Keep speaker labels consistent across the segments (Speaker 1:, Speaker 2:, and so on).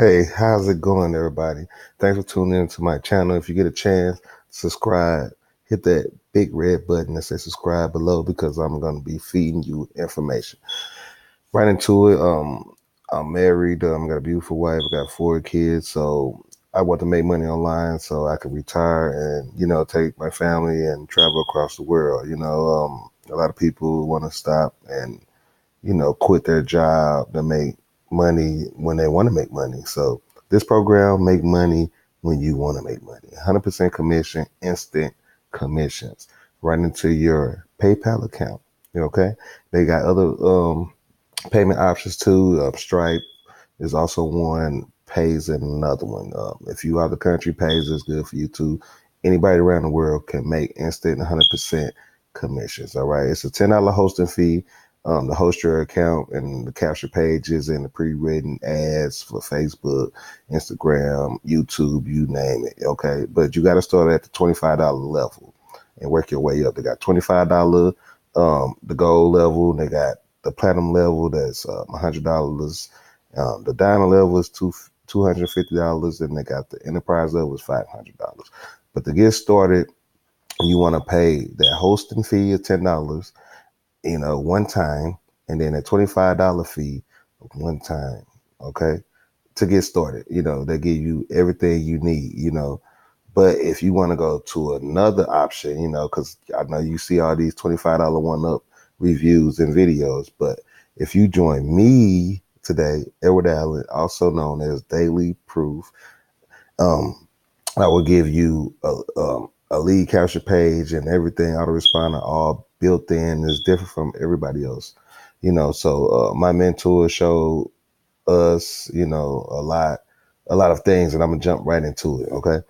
Speaker 1: Hey, how's it going, everybody? Thanks for tuning into my channel. If you get a chance, subscribe. Hit that big red button that says subscribe below because I'm going to be feeding you information. Right into it. I'm married. Got a beautiful wife. I got 4 kids. So I want to make money online so I can retire and, take my family and travel across the world. A lot of people want to stop and quit their job to make money when they want to make money. So this program make money when you want to make money. 100% commission, instant commissions right into your PayPal account. Okay. They got other payment options too. Stripe is also one. Pays and another one. If you out the country, Pays is good for you too. Anybody around the world can make instant 100% commissions. All right. It's a $10 hosting fee to host your account and the capture pages and the pre-written ads for Facebook, Instagram, YouTube, you name it. Okay. But you got to start at the $25 level and work your way up. They got $25, the gold level. They got the platinum level, that's $100. The diamond level is $250, and they got the enterprise level is $500. But to get started, you want to pay that hosting fee of $10, one time, and then a $25 fee one time. Okay, to get started, they give you everything you need. But if you want to go to another option, because I know you see all these $25 one-up reviews and videos, but if you join me today, Edward Allen, also known as Daily Proof, um, I will give you a lead capture page and everything, autoresponder, all built in. Is different from everybody else. So my mentor showed us, a lot of things, and I'm gonna jump right into it. Okay.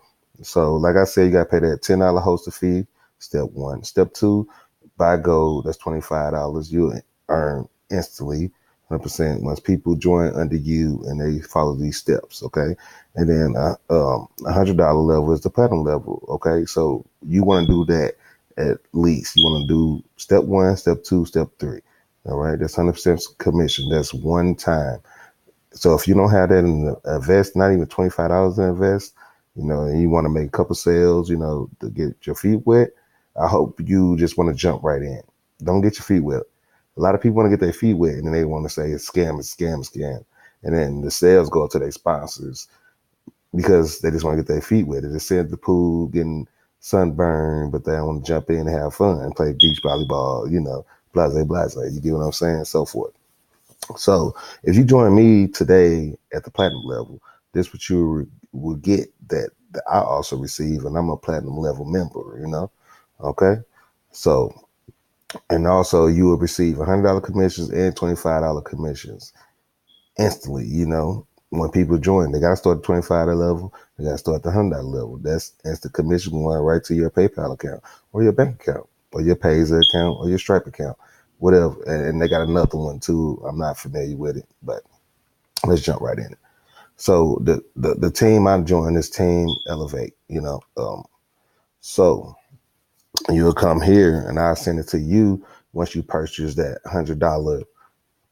Speaker 1: So, like I said, you got to pay that $10 hosting fee. Step one. Step two, buy gold. That's $25. You earn instantly 100% once people join under you and they follow these steps. Okay. And then $100 level is the platinum level. Okay. So you want to do that at least. You want to do step one, step two, step three. All right. That's 100% commission. That's one time. So if you don't have that in the invest, not even $25 to invest, and you want to make a couple sales, to get your feet wet, I hope you just want to jump right in. Don't get your feet wet. A lot of people want to get their feet wet and then they want to say it's scam, it's scam, it's scam. And then the sales go to their sponsors because they just want to get their feet wet. They just sit at the pool getting sunburned, but they don't want to jump in and have fun and play beach volleyball, blase, blase. You get what I'm saying? So forth. So if you join me today at the platinum level, this what you will get that I also receive, and I'm a platinum level member. Okay. So, and also you will receive $100 commissions and $25 commissions instantly. When people join, they got to start at $25 level. They got to start at the $100 level. That's instant commission going right to your PayPal account or your bank account or your Payza account or your Stripe account, whatever. And they got another one too. I'm not familiar with it, but let's jump right in it. So the team I joined is Team Elevate. So you'll come here and I'll send it to you once you purchase that $100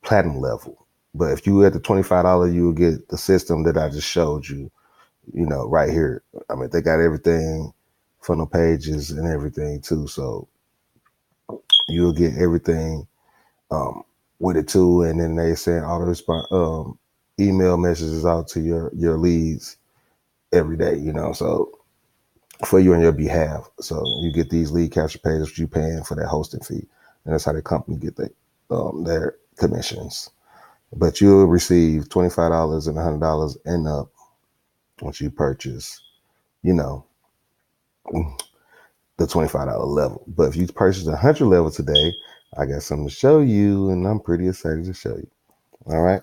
Speaker 1: platinum level. But if you at the $25, you will get the system that I just showed you. Right here. I mean, they got everything, funnel pages and everything too. So you'll get everything um, with it too. And then they send auto response email messages out to your leads every day. So for you on your behalf. So you get these lead capture pages, you paying for that hosting fee, and that's how the company get their commissions. But you'll receive $25 and $100 and up once you purchase, you know, the $25 level. But if you purchase the 100 level today, I got something to show you, and I'm pretty excited to show you. All right.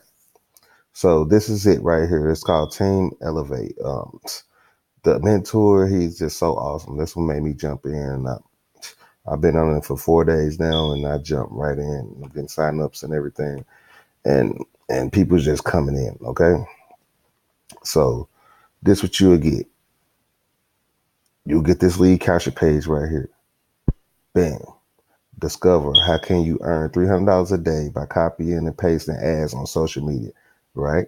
Speaker 1: So this is it right here. It's called Team Elevate. The mentor, he's just so awesome. That's what made me jump in. I've been on it for 4 days now, and I jumped right in, getting signups and everything, and people just coming in. Okay, so this what you'll get. You'll get this lead capture page right here. Bam. Discover how can you earn $300 a day by copying and pasting ads on social media, right?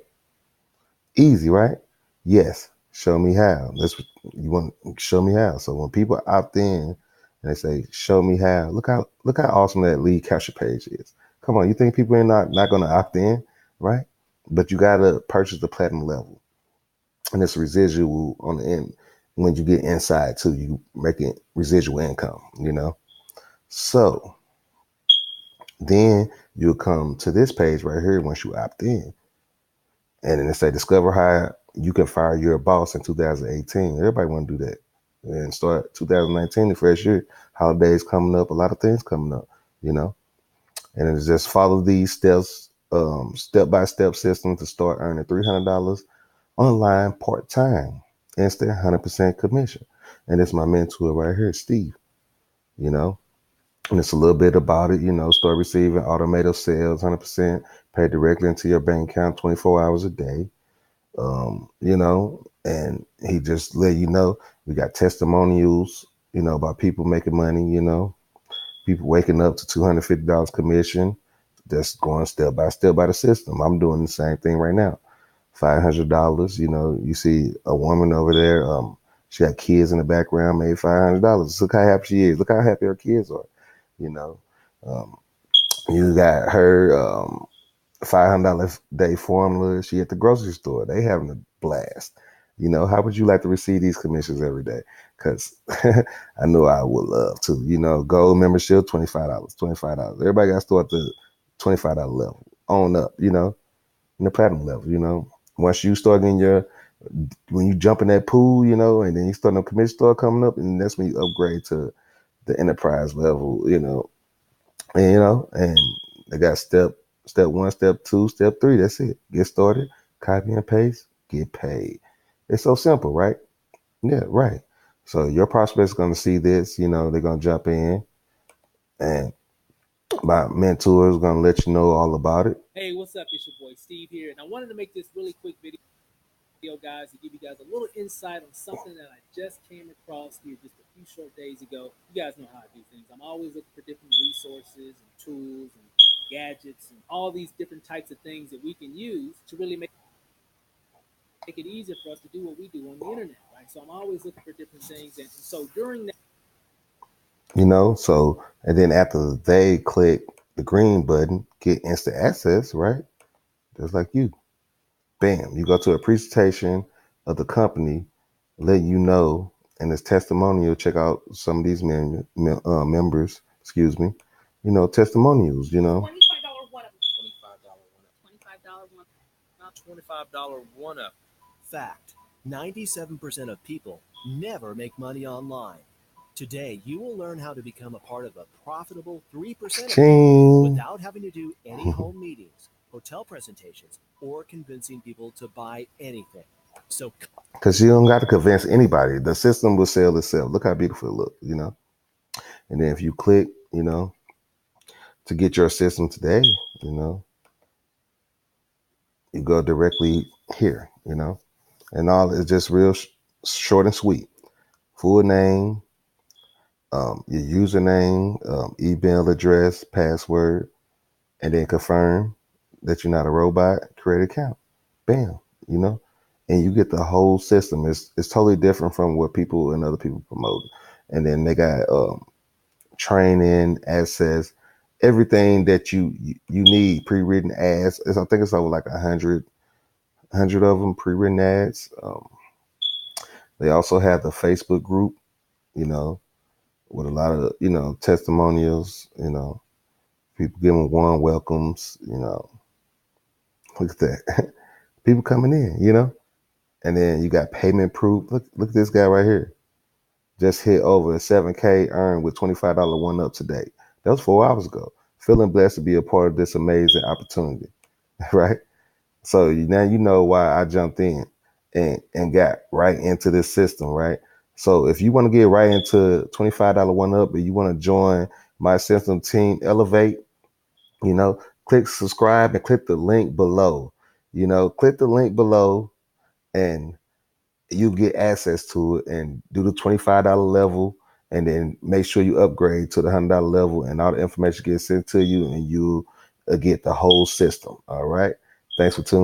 Speaker 1: Easy, right? Yes. Show me how. That's what you want. Show me how. So when people opt in and they say, "Show me how," look how awesome that lead capture page is. Come on, you think people are not going to opt in, right? But you got to purchase the platinum level, and it's residual on the end. When you get inside too, you making residual income. So then you'll come to this page right here once you opt in. And then it say discover how you can fire your boss in 2018. Everybody want to do that. And start 2019, the fresh year, holidays coming up, a lot of things coming up, you know. And it's just follow these steps, step-by-step system to start earning $300 online part-time, instant 100% commission. And it's my mentor right here, Steve, you know. And it's a little bit about it, start receiving automated sales, 100% paid directly into your bank account 24 hours a day. And he just let you know we got testimonials, about people making money, people waking up to $250 commission. That's going step by step by the system. I'm doing the same thing right now. $500, you see a woman over there, she got kids in the background, made $500. Look how happy she is. Look how happy her kids are, you know. Um, you got her, $500 day formula. She at the grocery store. They having a blast. How would you like to receive these commissions every day? Because I know I would love to. Gold membership, $25. $25. Everybody got to start the $25 level on up. In the platinum level. Once you start when you jump in that pool, and then you start the commission start coming up, and that's when you upgrade to the enterprise level. And they got step one, step two, step three. That's it. Get started, copy and paste, get paid. It's so simple, right? Yeah, right. So your prospect's going to see this, they're going to jump in, and my mentor is going to let you know all about it.
Speaker 2: Hey, what's up? It's your boy Steve here, and I wanted to make this really quick video, guys, to give you guys a little insight on something that I just came across here just a few short days ago. You guys know how I do things. I'm always looking for different resources and tools and gadgets and all these different types of things that we can use to really make it easier for us to do what we do on the internet, right? So I'm always looking for different things, and so during that.
Speaker 1: And then after they click the green button, get instant access, right? Just like you. Bam, you go to a presentation of the company, let you know, and it's testimonial. Check out some of these members, testimonials,
Speaker 2: $25 one up. $25 one up.
Speaker 3: Fact: 97% of people never make money online. Today, you will learn how to become a part of a profitable 3% without having to do any home meetings, hotel presentations, or convincing people to buy anything. So,
Speaker 1: because you don't got to convince anybody. The system will sell itself. Look how beautiful it looks, And then if you click, to get your system today, you go directly here, and all is just real short and sweet. Full name, your username, email address, password, and then confirm that you're not a robot. Create an account. Bam, and you get the whole system. It's totally different from what people and other people promote. And then they got training, access, everything that you need, pre-written ads. I think it's over like 100 of them, pre-written ads. They also have the Facebook group, with a lot of, testimonials, people giving warm welcomes, look at that. People coming in, and then you got payment proof. Look at this guy right here. Just hit over 7K earned with $25 one up today. That was 4 hours ago. Feeling blessed to be a part of this amazing opportunity, right? So now you know why I jumped in and got right into this system, right? So if you want to get right into $25 one up, and you want to join my system team, Elevate, click subscribe and click the link below. Click the link below, and you get access to it and do the $25 level, and then make sure you upgrade to the $100 level, and all the information gets sent to you, and you get the whole system. All right. Thanks for tuning in.